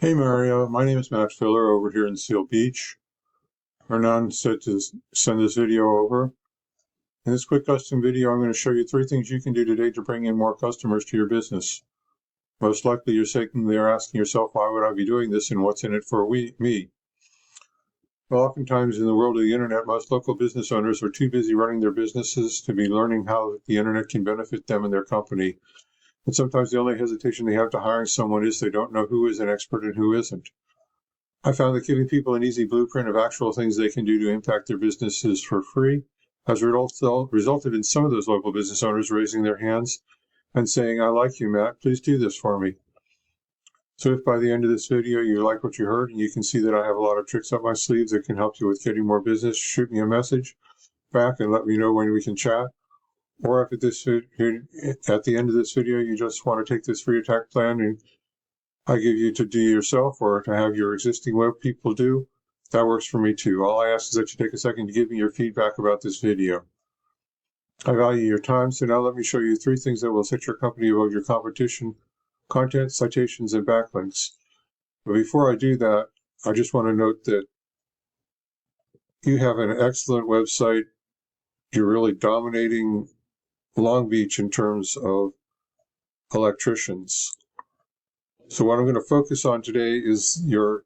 Hey Mario, my name is Matt Filler over here in Seal Beach. Hernan said to send this video over. In this quick custom video, I'm going to show you 3 things you can do today to bring in more customers to your business. Most likely you're sitting there asking yourself, why would I be doing this and what's in it for me? Well, oftentimes in the world of the internet, most local business owners are too busy running their businesses to be learning how the internet can benefit them and their company. And sometimes the only hesitation they have to hiring someone is they don't know who is an expert and who isn't. I found that giving people an easy blueprint of actual things they can do to impact their businesses for free has resulted in some of those local business owners raising their hands and saying, I like you, Matt, please do this for me. So if by the end of this video you like what you heard and you can see that I have a lot of tricks up my sleeves that can help you with getting more business, shoot me a message back and let me know when we can chat. Or if at the end of this video you just want to take this free attack plan and I give you to do yourself or to have your existing web people do, that works for me too. All I ask is that you take a second to give me your feedback about this video. I value your time, so now let me show you 3 things that will set your company above your competition: content, citations, and backlinks. But before I do that, I just want to note that you have an excellent website. You're really dominating Long Beach in terms of electricians. So what I'm going to focus on today is your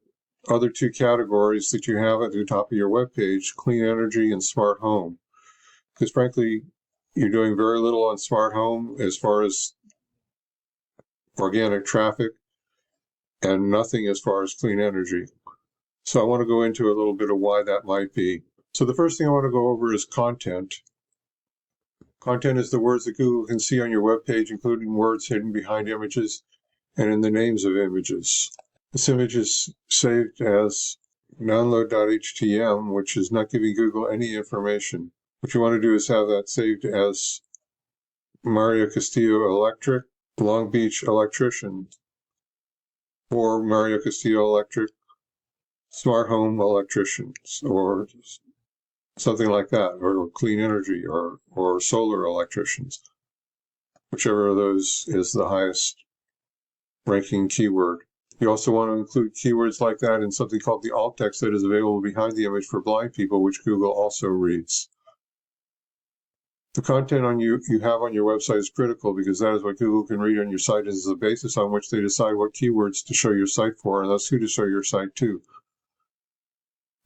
other 2 categories that you have at the top of your webpage, clean energy and smart home. Because frankly, you're doing very little on smart home as far as organic traffic and nothing as far as clean energy. So I want to go into a little bit of why that might be. So the first thing I want to go over is content. Content is the words that Google can see on your webpage, including words hidden behind images and in the names of images. This image is saved as download.htm, which is not giving Google any information. What you want to do is have that saved as Mario Castillo Electric, Long Beach Electrician, or Mario Castillo Electric, Smart Home Electricians, or something like that, or clean energy, or solar electricians. Whichever of those is the highest ranking keyword. You also want to include keywords like that in something called the alt text that is available behind the image for blind people, which Google also reads. The content you have on your website is critical because that is what Google can read on your site as the basis on which they decide what keywords to show your site for and thus who to show your site to.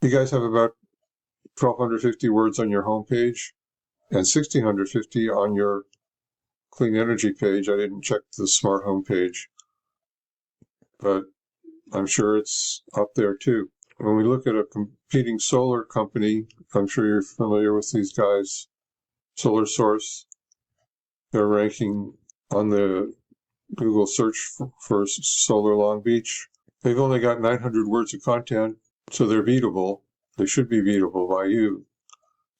You guys have about 1,250 words on your homepage and 1,650 on your clean energy page. I didn't check the smart home page, but I'm sure it's up there too. When we look at a competing solar company, I'm sure you're familiar with these guys, Solar Source. They're ranking on the Google search for Solar Long Beach. They've only got 900 words of content, so they're beatable. They should be beatable by you.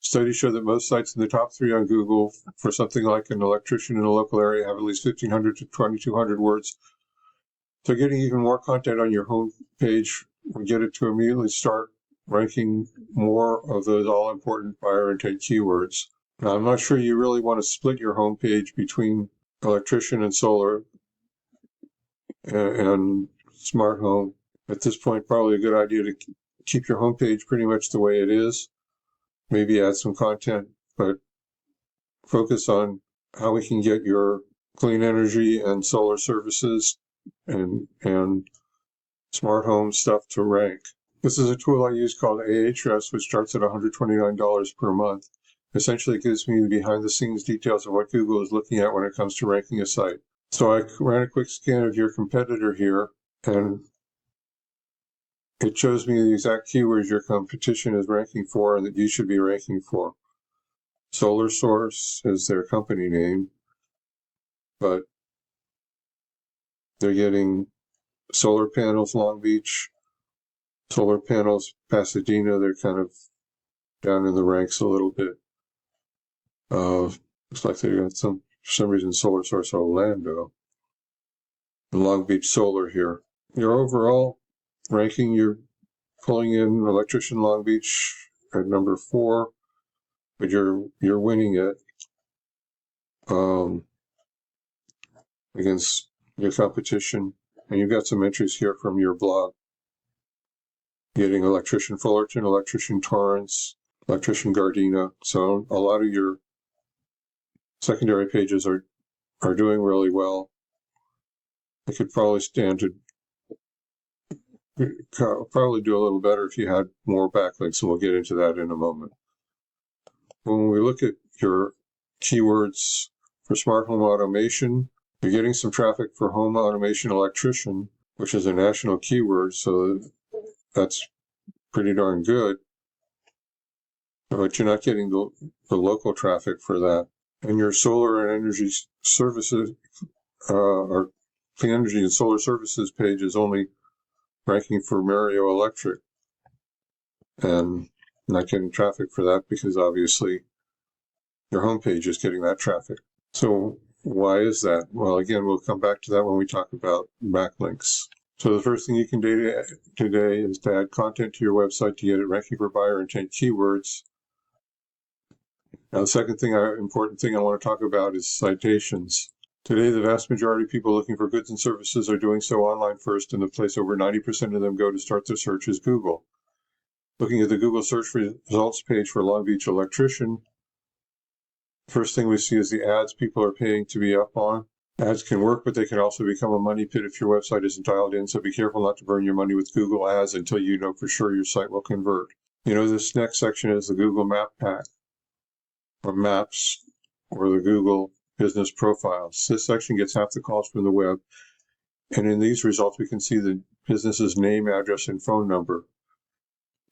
Studies show that most sites in the top 3 on Google for something like an electrician in a local area have at least 1,500 to 2,200 words. So getting even more content on your home page will get it to immediately start ranking more of those all-important buyer intent keywords. Now, I'm not sure you really want to split your home page between electrician and solar and smart home. At this point, probably a good idea to keep your home page pretty much the way it is. Maybe add some content, but focus on how we can get your clean energy and solar services and smart home stuff to rank. This is a tool I use called Ahrefs, which starts at $129 per month. Essentially, it gives me the behind-the-scenes details of what Google is looking at when it comes to ranking a site. So I ran a quick scan of your competitor here, and it shows me the exact keywords your competition is ranking for and that you should be ranking for. Solar Source is their company name, but they're getting solar panels Long Beach, solar panels Pasadena. They're kind of down in the ranks a little bit. Looks like they got for some reason Solar Source Orlando. And Long Beach Solar here. Your overall ranking, you're pulling in Electrician Long Beach at number 4, but you're winning it against your competition And you've got some entries here from your blog. Getting Electrician Fullerton, Electrician Torrance, Electrician Gardena. So a lot of your secondary pages are doing really well. They could probably probably do a little better if you had more backlinks, and we'll get into that in a moment. When we look at your keywords for smart home automation, you're getting some traffic for home automation electrician, which is a national keyword, so that's pretty darn good. But you're not getting the local traffic for that. And your solar and energy services, or clean energy and solar services page is only ranking for Mario Electric, and not getting traffic for that because obviously your homepage is getting that traffic. So why is that? Well, again, we'll come back to that when we talk about backlinks. So the first thing you can do today is to add content to your website to get it ranking for buyer intent keywords. Now, the second important thing I want to talk about is citations. Today, the vast majority of people looking for goods and services are doing so online first, and the place over 90% of them go to start their search is Google. Looking at the Google search results page for Long Beach electrician, first thing we see is the ads people are paying to be up on. Ads can work, but they can also become a money pit if your website isn't dialed in, so be careful not to burn your money with Google ads until you know for sure your site will convert. This next section is the Google Map Pack, or Maps, or the Google Business Profiles. This section gets half the calls from the web, and in these results we can see the business's name, address, and phone number.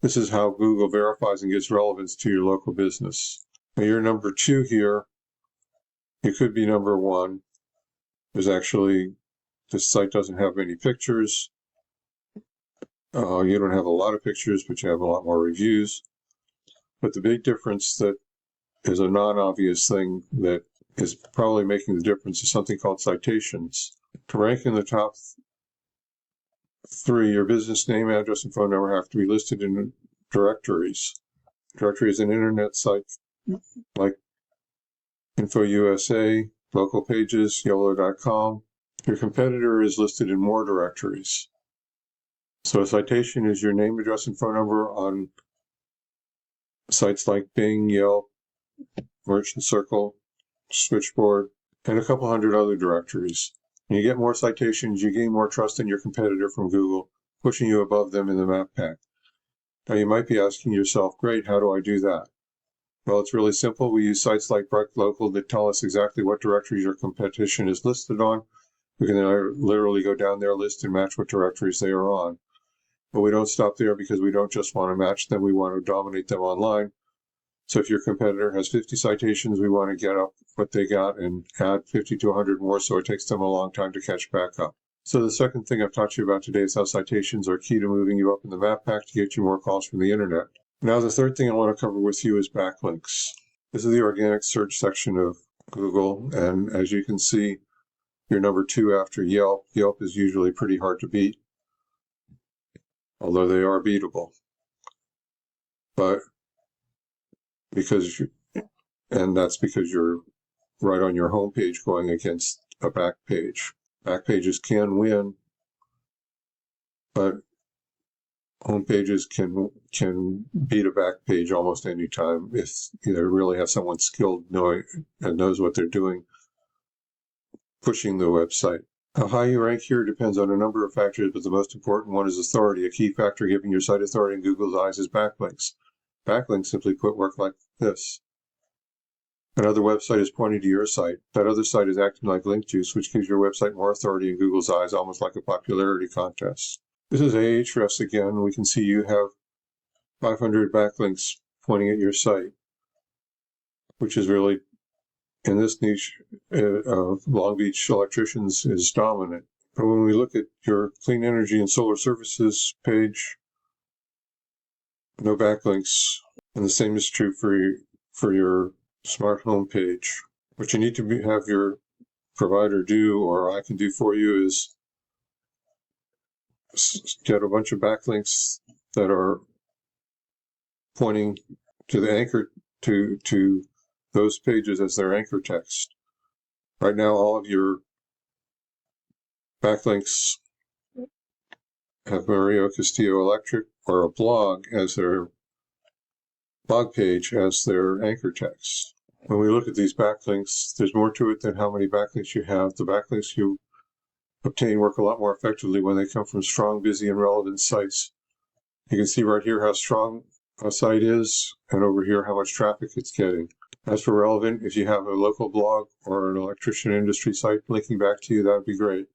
This is how Google verifies and gives relevance to your local business. Now, you're number 2 here. You could be number 1. This site doesn't have many pictures. You don't have a lot of pictures, but you have a lot more reviews. But the big difference that is a non-obvious thing that is probably making the difference is something called citations. To rank in the top 3, your business name, address, and phone number have to be listed in directories. Directory is an internet site like InfoUSA, local pages, YOLO.com. Your competitor is listed in more directories. So a citation is your name, address, and phone number on sites like Bing, Yelp, Merchant Circle, Switchboard, and a couple hundred other directories. When you get more citations, you gain more trust in your competitor from Google, pushing you above them in the map pack. Now you might be asking yourself, great, how do I do that? Well, it's really simple. We use sites like BrightLocal that tell us exactly what directories your competition is listed on. We can literally go down their list and match what directories they are on. But we don't stop there because we don't just want to match them, we want to dominate them online. So if your competitor has 50 citations, we want to get up what they got and add 50 to 100 more, so it takes them a long time to catch back up. So the second thing I've taught you about today is how citations are key to moving you up in the map pack to get you more calls from the internet. Now the third thing I want to cover with you is backlinks. This is the organic search section of Google, and as you can see, you're number 2 after Yelp. Yelp is usually pretty hard to beat, although they are beatable. But that's because you're right on your home page going against a back page. Back pages can win, but home pages can beat a back page almost any time if you really have someone skilled and knows what they're doing pushing the website. How high you rank here depends on a number of factors, but the most important one is authority. A key factor giving your site authority in Google's eyes is backlinks. Backlinks, simply put, work like this. Another website is pointing to your site. That other site is acting like link juice, which gives your website more authority in Google's eyes, almost like a popularity contest. This is Ahrefs again. We can see you have 500 backlinks pointing at your site, which is really, in this niche of Long Beach electricians, is dominant. But when we look at your clean energy and solar services page, no backlinks, and the same is true for your smart home page. What you need to have your provider do, or I can do for you, is get a bunch of backlinks that are pointing to the anchor to those pages as their anchor text. Right now, all of your backlinks have Mario Castillo Electric or a blog as their blog page as their anchor text. When we look at these backlinks, there's more to it than how many backlinks you have. The backlinks you obtain work a lot more effectively when they come from strong, busy, and relevant sites. You can see right here how strong a site is, and over here how much traffic it's getting. As for relevant, if you have a local blog or an electrician industry site linking back to you, that would be great.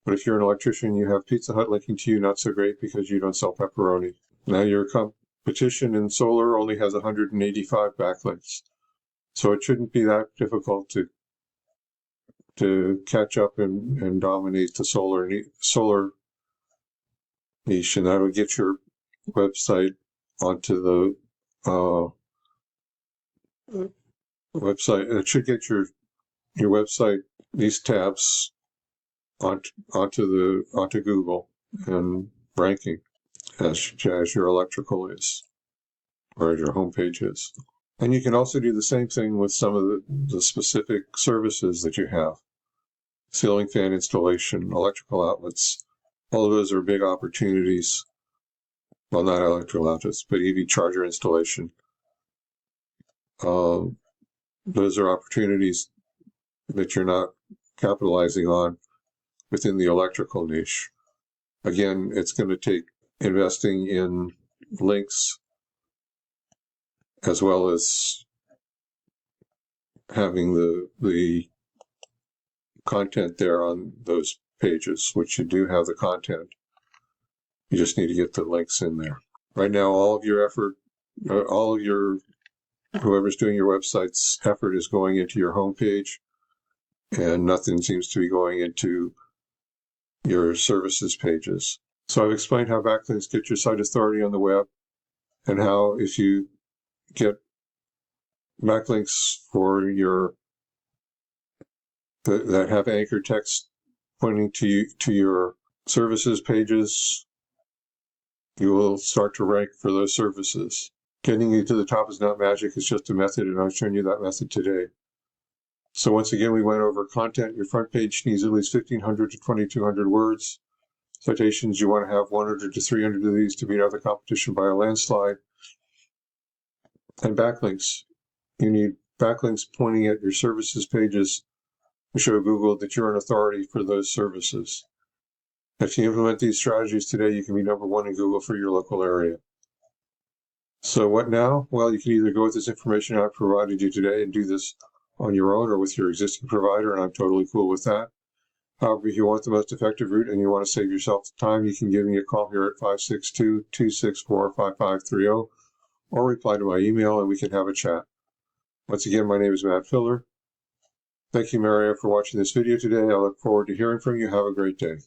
But if you're an electrician, you have Pizza Hut linking to you, not so great because you don't sell pepperoni. Now your competition in solar only has 185 backlinks. So it shouldn't be that difficult to catch up and dominate the solar niche, and that would get your website onto the website. It should get your website, these tabs, onto Google and ranking as your electrical is, or your homepage is. And you can also do the same thing with some of the specific services that you have. Ceiling fan installation, electrical outlets, all of those are big opportunities. Well, not electrical outlets, but EV charger installation. Those are opportunities that you're not capitalizing on within the electrical niche. Again, it's going to take investing in links as well as having the content there on those pages, which you do have the content. You just need to get the links in there. Right now, all of your effort, whoever's doing your website's effort is going into your homepage, and nothing seems to be going into your services pages. So I've explained how backlinks get your site authority on the web, and how if you get backlinks for that have anchor text pointing to your services pages, you will start to rank for those services. Getting you to the top is not magic, it's just a method, and I've shown you that method today. So once again, we went over content. Your front page needs at least 1,500 to 2,200 words. Citations, you want to have 100 to 300 of these to beat out the competition by a landslide. And backlinks. You need backlinks pointing at your services pages to show Google that you're an authority for those services. If you implement these strategies today, you can be #1 in Google for your local area. So what now? Well, you can either go with this information I've provided you today and do this on your own or with your existing provider, and I'm totally cool with that. However, if you want the most effective route and you want to save yourself time, you can give me a call here at 562-264-5530 or reply to my email and we can have a chat. Once again, my name is Matt Filler. Thank you, Mario, for watching this video today. I look forward to hearing from you. Have a great day.